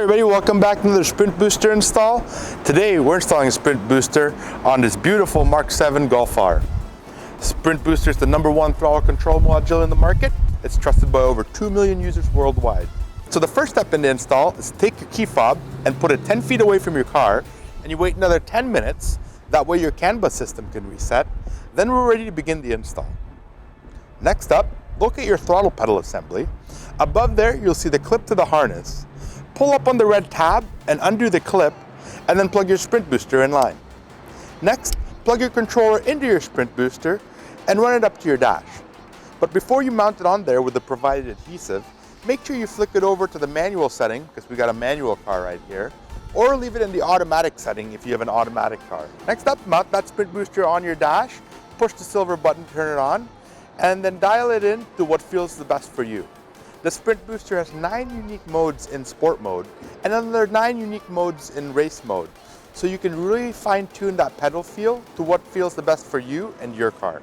everybody, welcome back to another Sprint Booster install. Today we're installing a Sprint Booster on this beautiful Mark 7 Golf R. Sprint Booster is the #1 throttle control module in the market. It's trusted by over 2 million users worldwide. So the first step in the install is to take your key fob and put it 10 feet away from your car, and you wait another 10 minutes. That way your CAN bus system can reset. Then we're ready to begin the install. Next up, locate your throttle pedal assembly. Above there, you'll see the clip to the harness. Pull up on the red tab and undo the clip, and then plug your Sprint Booster in line. Next, plug your controller into your Sprint Booster and run it up to your dash. But before you mount it on there with the provided adhesive, make sure you flick it over to the manual setting, because we got a manual car right here, or leave it in the automatic setting if you have an automatic car. Next up, mount that Sprint Booster on your dash, push the silver button to turn it on, and then dial it in to what feels the best for you. The Sprint Booster has 9 unique modes in sport mode and another 9 unique modes in race mode. So you can really fine-tune that pedal feel to what feels the best for you and your car.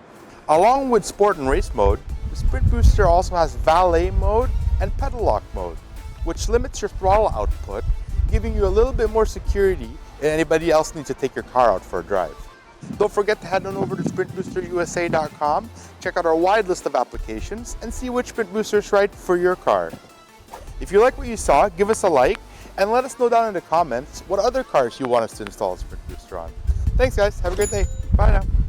Along with sport and race mode, the Sprint Booster also has valet mode and pedal lock mode, which limits your throttle output, giving you a little bit more security if anybody else needs to take your car out for a drive. Don't forget to head on over to sprintboosterusa.com, check out our wide list of applications, and see which Sprint Booster is right for your car. If you like what you saw, give us a like, and let us know down in the comments what other cars you want us to install a Sprint Booster on. Thanks guys, have a great day. Bye now.